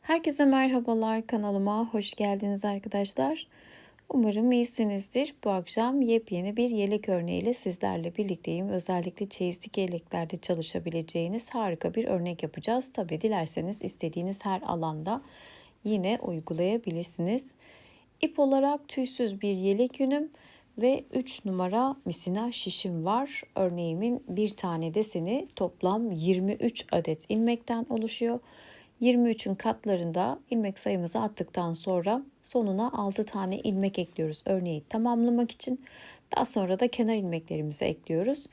Herkese merhabalar, kanalıma hoş geldiniz arkadaşlar. Umarım iyisinizdir. Bu akşam yepyeni bir yelek örneğiyle sizlerle birlikteyim. Özellikle çeyizlik yeleklerde çalışabileceğiniz harika bir örnek yapacağız. Tabi dilerseniz istediğiniz her alanda yine uygulayabilirsiniz. İp olarak tüysüz bir yelek yünüm ve 3 numara misina şişim var. Örneğimin bir tane deseni toplam 23 adet ilmekten oluşuyor. 23'ün katlarında ilmek sayımızı attıktan sonra sonuna 6 tane ilmek ekliyoruz örneği tamamlamak için. Daha sonra da kenar ilmeklerimizi ekliyoruz.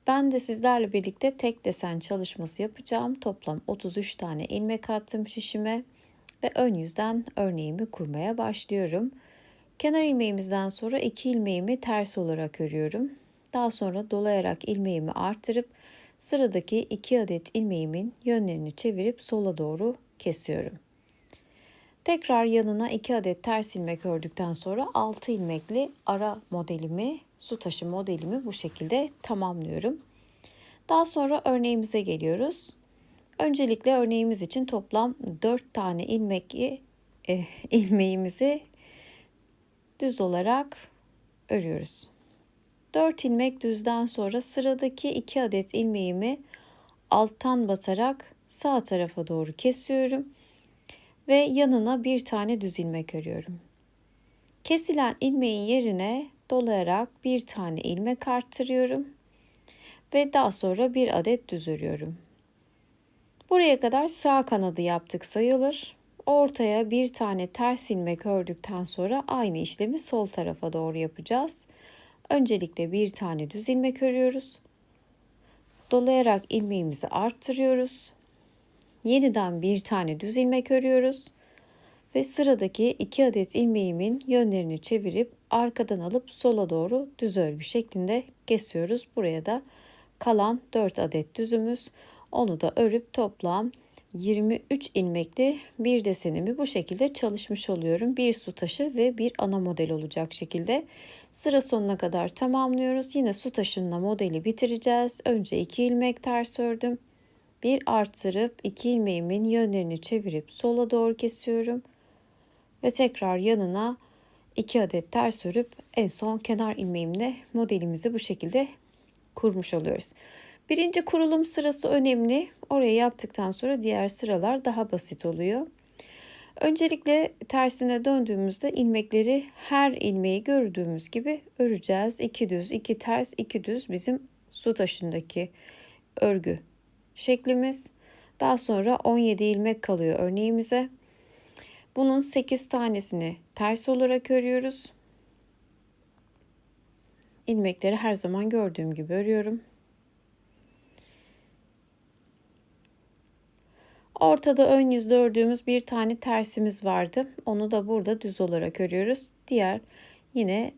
Ben de sizlerle birlikte tek desen çalışması yapacağım. Toplam 33 tane ilmek attım şişime ve ön yüzden örneğimi kurmaya başlıyorum. Kenar ilmeğimizden sonra 2 ilmeğimi ters olarak örüyorum. Daha sonra dolayarak ilmeğimi artırıp sıradaki 2 adet ilmeğimin yönlerini çevirip sola doğru kesiyorum. Tekrar yanına 2 adet ters ilmek ördükten sonra 6 ilmekli ara modelimi, su taşı modelimi bu şekilde tamamlıyorum. Daha sonra örneğimize geliyoruz. Öncelikle örneğimiz için toplam 4 tane ilmeğimizi düz olarak örüyoruz. 4 ilmek düzden sonra sıradaki 2 adet ilmeğimi alttan batarak sağ tarafa doğru kesiyorum ve yanına bir tane düz ilmek örüyorum. Kesilen ilmeğin yerine dolayarak bir tane ilmek arttırıyorum ve daha sonra bir adet düz örüyorum. Buraya kadar sağ kanadı yaptık sayılır. Ortaya bir tane ters ilmek ördükten sonra aynı işlemi sol tarafa doğru yapacağız. Öncelikle bir tane düz ilmek örüyoruz. Dolayarak ilmeğimizi arttırıyoruz. Yeniden bir tane düz ilmek örüyoruz. Ve sıradaki 2 adet ilmeğimin yönlerini çevirip arkadan alıp sola doğru düz örgü şeklinde kesiyoruz. Buraya da kalan 4 adet düzümüz. Onu da örüp toplam 23 ilmekli bir desenimi bu şekilde çalışmış oluyorum. Bir su taşı ve bir ana model olacak şekilde. Sıra sonuna kadar tamamlıyoruz. Yine su taşınla modeli bitireceğiz. Önce 2 ilmek ters ördüm. Bir artırıp 2 ilmeğimin yönlerini çevirip sola doğru kesiyorum. Ve tekrar yanına 2 adet ters örüp en son kenar ilmeğimle modelimizi bu şekilde kurmuş oluyoruz. Birinci kurulum sırası önemli. Orayı yaptıktan sonra diğer sıralar daha basit oluyor. Öncelikle tersine döndüğümüzde ilmekleri her ilmeği gördüğümüz gibi öreceğiz. 2 düz, 2 ters, 2 düz bizim su taşındaki örgü şeklimiz. Daha sonra 17 ilmek kalıyor örneğimize. Bunun 8 tanesini ters olarak örüyoruz. İlmekleri her zaman gördüğüm gibi örüyorum. Ortada ön yüzde ördüğümüz bir tane tersimiz vardı. Onu da burada düz olarak örüyoruz. Diğer yine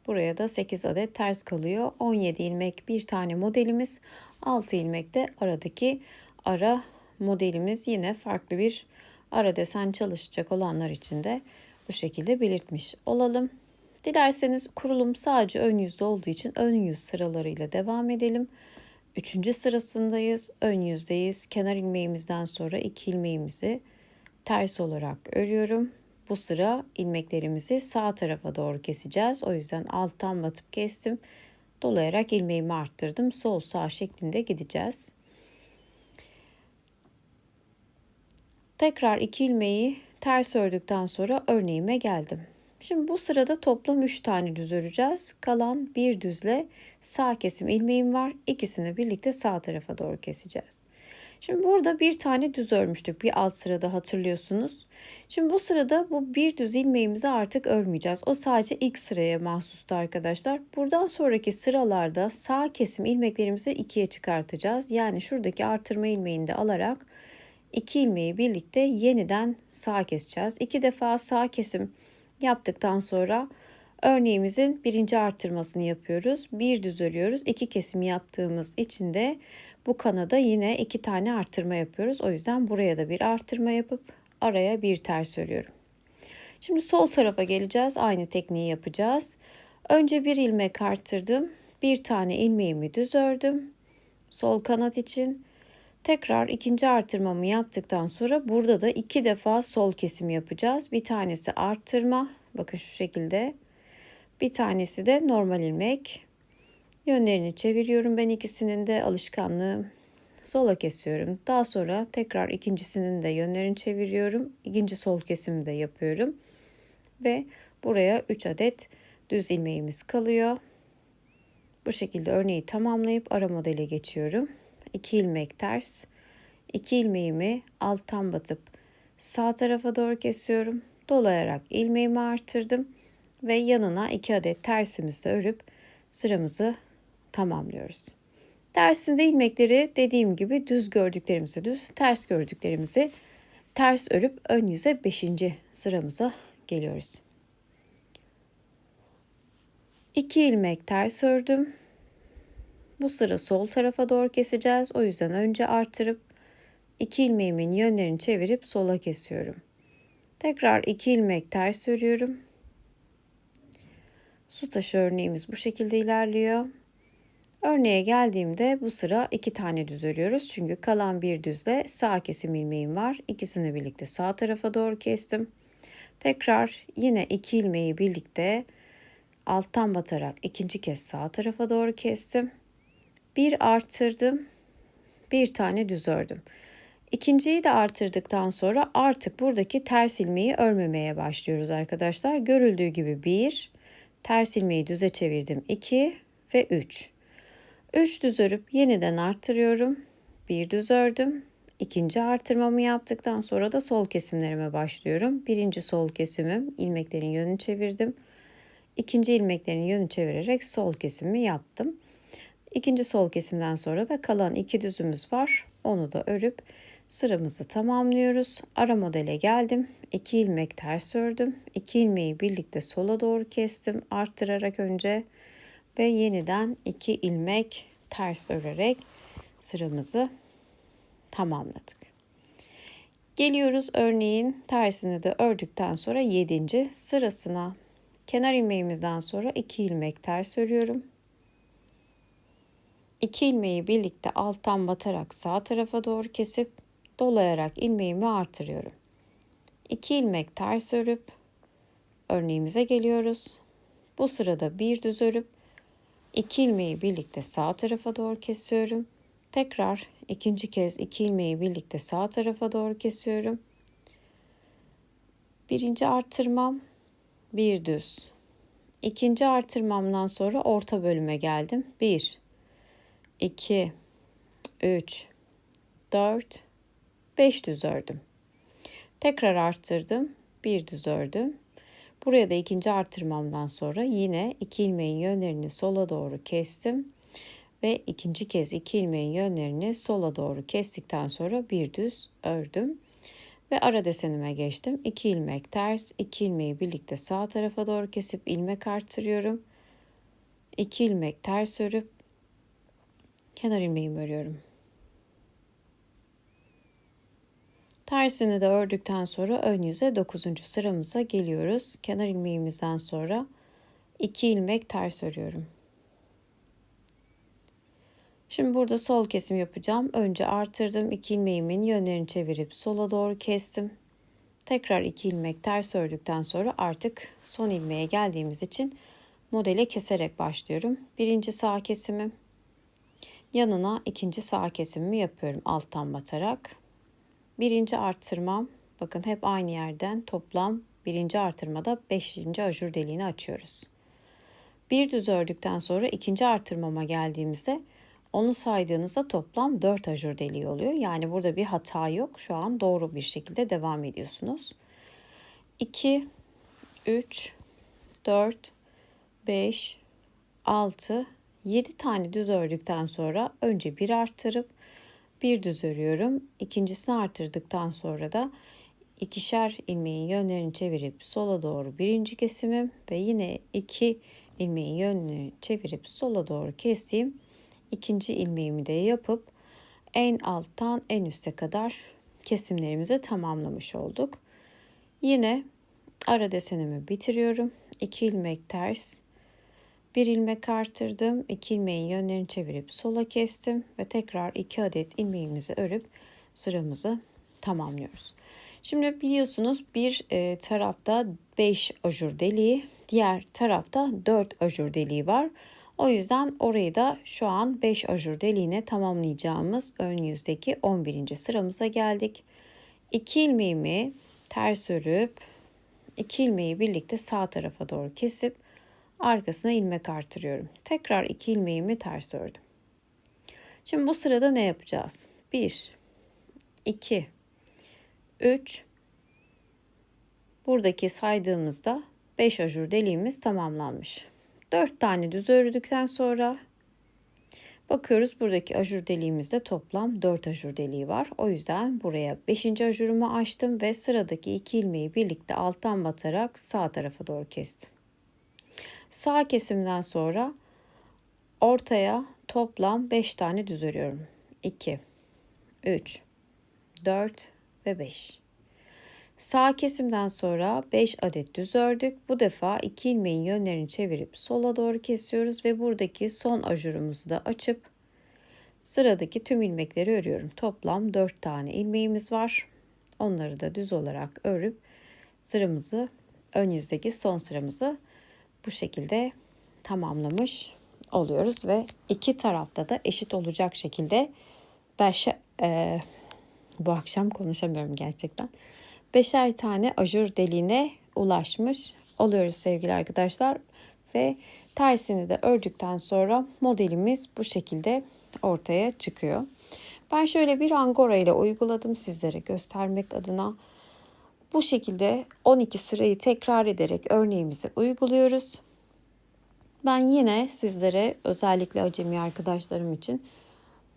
buraya da 8 adet ters kalıyor. 17 ilmek bir tane modelimiz. 6 ilmek de aradaki ara modelimiz. Yine farklı bir ara desen çalışacak olanlar için de bu şekilde belirtmiş olalım. Dilerseniz kurulum sadece ön yüzde olduğu için ön yüz sıralarıyla devam edelim. Üçüncü sırasındayız. Ön yüzdeyiz. Kenar ilmeğimizden sonra 2 ilmeğimizi ters olarak örüyorum. Bu sıra ilmeklerimizi sağ tarafa doğru keseceğiz. O yüzden alttan batıp kestim. Dolayarak ilmeğimi arttırdım. Sol sağ şeklinde gideceğiz. Tekrar 2 ilmeği ters ördükten sonra örneğime geldim. Şimdi bu sırada toplam 3 tane düz öreceğiz. Kalan bir düzle sağ kesim ilmeğim var. İkisini birlikte sağ tarafa doğru keseceğiz. Şimdi burada bir tane düz örmüştük bir alt sırada hatırlıyorsunuz. Şimdi bu sırada bu bir düz ilmeğimizi artık örmeyeceğiz. O sadece ilk sıraya mahsustu arkadaşlar. Buradan sonraki sıralarda sağ kesim ilmeklerimizi ikiye çıkartacağız. Yani şuradaki artırma ilmeğini de alarak 2 ilmeği birlikte yeniden sağ keseceğiz. 2 defa sağ kesim yaptıktan sonra örneğimizin birinci artırmasını yapıyoruz. Bir düz örüyoruz. 2 kesim yaptığımız için de bu kanada yine 2 tane artırma yapıyoruz. O yüzden buraya da bir artırma yapıp araya bir ters örüyorum. Şimdi sol tarafa geleceğiz. Aynı tekniği yapacağız. Önce bir ilmek arttırdım. Bir tane ilmeğimi düz ördüm. Sol kanat için. Tekrar ikinci artırmamı yaptıktan sonra burada da 2 defa sol kesim yapacağız. Bir tanesi artırma, bakın şu şekilde. Bir tanesi de normal ilmek. Yönlerini çeviriyorum. Ben ikisinin de alışkanlığı, sola kesiyorum. Daha sonra tekrar ikincisinin de yönlerini çeviriyorum. İkinci sol kesimi de yapıyorum. Ve buraya 3 adet düz ilmeğimiz kalıyor. Bu şekilde örneği tamamlayıp ara modele geçiyorum. 2 ilmek ters. 2 ilmeğimi alttan batıp sağ tarafa doğru kesiyorum. Dolayarak ilmeğimi artırdım ve yanına 2 adet tersimizi de örüp sıramızı tamamlıyoruz. Tersinde ilmekleri dediğim gibi düz gördüklerimizi düz, ters gördüklerimizi ters örüp ön yüze 5. sıramıza geliyoruz. 2 ilmek ters ördüm. Bu sıra sol tarafa doğru keseceğiz. O yüzden önce artırıp 2 ilmeğimin yönlerini çevirip sola kesiyorum. Tekrar 2 ilmek ters örüyorum. Su taşı örneğimiz bu şekilde ilerliyor. Örneğe geldiğimde bu sıra 2 tane düz örüyoruz. Çünkü kalan bir düzle sağ kesim ilmeğim var. İkisini birlikte sağ tarafa doğru kestim. Tekrar yine 2 ilmeği birlikte alttan batarak ikinci kez sağ tarafa doğru kestim. Bir artırdım. Bir tane düz ördüm. İkinciyi de artırdıktan sonra artık buradaki ters ilmeği örmemeye başlıyoruz arkadaşlar. Görüldüğü gibi 1, ters ilmeği düze çevirdim 2 ve 3. 3 düz örüp yeniden artırıyorum. Bir düz ördüm. İkinci artırmamı yaptıktan sonra da sol kesimlerime başlıyorum. Birinci sol kesimim, ilmeklerin yönünü çevirdim. İkinci ilmeklerin yönünü çevirerek sol kesimi yaptım. İkinci sol kesimden sonra da kalan 2 düzümüz var. Onu da örüp sıramızı tamamlıyoruz. Ara modele geldim. 2 ilmek ters ördüm. 2 ilmeği birlikte sola doğru kestim. Arttırarak önce ve yeniden 2 ilmek ters örerek sıramızı tamamladık. Geliyoruz örneğin tersini de ördükten sonra 7. sırasına. Kenar ilmeğimizden sonra 2 ilmek ters örüyorum. 2 ilmeği birlikte alttan batarak sağ tarafa doğru kesip dolayarak ilmeğimi artırıyorum. 2 ilmek ters örüp örneğimize geliyoruz. Bu sırada bir düz örüp 2 ilmeği birlikte sağ tarafa doğru kesiyorum. Tekrar ikinci kez 2 ilmeği birlikte sağ tarafa doğru kesiyorum. Birinci artırmam bir düz. İkinci artırmamdan sonra orta bölüme geldim. 1, 2, 3, 4, 5 düz ördüm. Tekrar arttırdım. Bir düz ördüm. Buraya da ikinci artırmamdan sonra yine 2 ilmeğin yönlerini sola doğru kestim. Ve ikinci kez 2 ilmeğin yönlerini sola doğru kestikten sonra bir düz ördüm. Ve ara desenime geçtim. 2 ilmek ters, 2 ilmeği birlikte sağ tarafa doğru kesip ilmek artırıyorum. 2 ilmek ters örüp kenar ilmeğimi örüyorum. Tersini de ördükten sonra ön yüze 9. sıramıza geliyoruz. Kenar ilmeğimizden sonra 2 ilmek ters örüyorum. Şimdi burada sol kesim yapacağım. Önce artırdım. 2 ilmeğimin yönlerini çevirip sola doğru kestim. Tekrar 2 ilmek ters ördükten sonra artık son ilmeğe geldiğimiz için modele keserek başlıyorum. Birinci sağ kesimim. Yanına ikinci sağ kesimimi yapıyorum alttan batarak. Birinci artırmam. Bakın hep aynı yerden toplam birinci artırmada 5. ajur deliğini açıyoruz. Bir düz ördükten sonra ikinci artırmama geldiğimizde onu saydığınızda toplam 4 ajur deliği oluyor. Yani burada bir hata yok. Şu an doğru bir şekilde devam ediyorsunuz. 2, 3, 4, 5, 6, 7 tane düz ördükten sonra önce bir arttırıp bir düz örüyorum. İkincisini artırdıktan sonra da ikişer ilmeğin yönlerini çevirip sola doğru birinci kesimim ve yine 2 ilmeğin yönünü çevirip sola doğru kestiğim ikinci ilmeğimi de yapıp en alttan en üste kadar kesimlerimizi tamamlamış olduk. Yine ara desenimi bitiriyorum. 2 ilmek ters, Bir ilmek artırdım. 2 ilmeğin yönlerini çevirip sola kestim ve tekrar 2 adet ilmeğimizi örüp sıramızı tamamlıyoruz. Şimdi biliyorsunuz bir tarafta 5 ajur deliği, diğer tarafta 4 ajur deliği var. O yüzden orayı da şu an 5 ajur deliğine tamamlayacağımız ön yüzdeki 11. sıramıza geldik. 2 ilmeğimi ters örüp 2 ilmeği birlikte sağ tarafa doğru kesip arkasına ilmek artırıyorum. Tekrar 2 ilmeğimi ters ördüm. Şimdi bu sırada ne yapacağız? 1, 2, 3. Buradaki saydığımızda 5 ajur deliğimiz tamamlanmış. 4 tane düz ördükten sonra bakıyoruz, buradaki ajur deliğimizde toplam 4 ajur deliği var. O yüzden buraya 5. ajurumu açtım ve sıradaki 2 ilmeği birlikte alttan batarak sağ tarafa doğru kestim. Sağ kesimden sonra ortaya toplam 5 tane düz örüyorum. 2, 3, 4 ve 5. Sağ kesimden sonra 5 adet düz ördük. Bu defa 2 ilmeğin yönlerini çevirip sola doğru kesiyoruz ve buradaki son ajurumuzu da açıp sıradaki tüm ilmekleri örüyorum. Toplam 4 tane ilmeğimiz var. Onları da düz olarak örüp sıramızı, ön yüzdeki son sıramızı bu şekilde tamamlamış oluyoruz ve iki tarafta da eşit olacak şekilde bu akşam konuşamıyorum gerçekten. 5'er tane ajur deliğine ulaşmış oluyoruz sevgili arkadaşlar ve tersini de ördükten sonra modelimiz bu şekilde ortaya çıkıyor. Ben şöyle bir angora ile uyguladım sizlere göstermek adına. Bu şekilde 12 sırayı tekrar ederek örneğimizi uyguluyoruz. Ben yine sizlere, özellikle acemi arkadaşlarım için,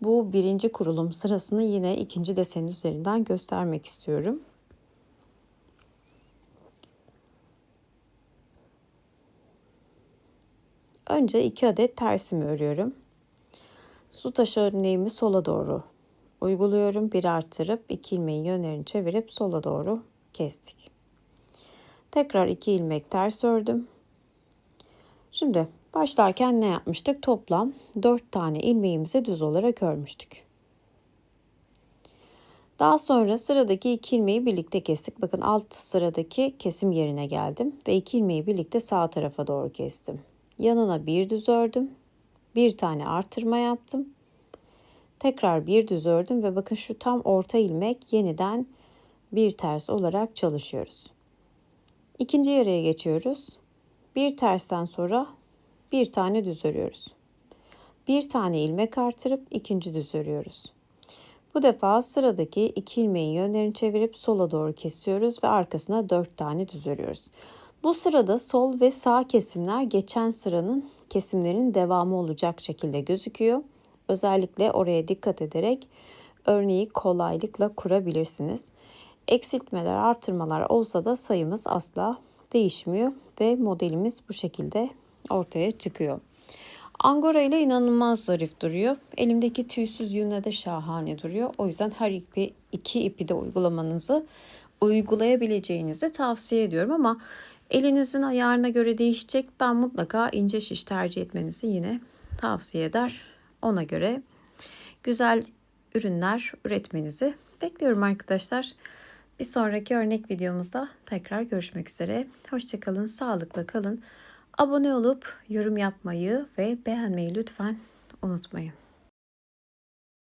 bu birinci kurulum sırasını yine ikinci desen üzerinden göstermek istiyorum. Önce 2 adet tersimi örüyorum. Su taşı örneğimi sola doğru uyguluyorum. Bir artırıp 2 ilmeğin yönlerini çevirip sola doğru kestik. Tekrar 2 ilmek ters ördüm. Şimdi başlarken ne yapmıştık? Toplam 4 tane ilmeğimizi düz olarak örmüştük. Daha sonra sıradaki 2 ilmeği birlikte kestik. Bakın alt sıradaki kesim yerine geldim ve 2 ilmeği birlikte sağ tarafa doğru kestim. Yanına bir düz ördüm. Bir tane artırma yaptım. Tekrar bir düz ördüm ve bakın şu tam orta ilmek yeniden bir ters olarak çalışıyoruz. İkinci yarıya geçiyoruz. Bir tersten sonra bir tane düz örüyoruz. Bir tane ilmek artırıp ikinci düz örüyoruz. Bu defa sıradaki 2 ilmeğin yönlerini çevirip sola doğru kesiyoruz ve arkasına 4 tane düz örüyoruz. Bu sırada sol ve sağ kesimler geçen sıranın kesimlerin devamı olacak şekilde gözüküyor. Özellikle oraya dikkat ederek örneği kolaylıkla kurabilirsiniz. Eksiltmeler, artırmalar olsa da sayımız asla değişmiyor ve modelimiz bu şekilde ortaya çıkıyor. Angora ile inanılmaz zarif duruyor. Elimdeki tüysüz yünle de şahane duruyor. O yüzden her iki ipi de uygulayabileceğinizi tavsiye ediyorum ama elinizin ayarına göre değişecek. Ben mutlaka ince şiş tercih etmenizi yine tavsiye eder. Ona göre güzel ürünler üretmenizi bekliyorum arkadaşlar. Bir sonraki örnek videomuzda tekrar görüşmek üzere. Hoşça kalın, sağlıkla kalın. Abone olup yorum yapmayı ve beğenmeyi lütfen unutmayın.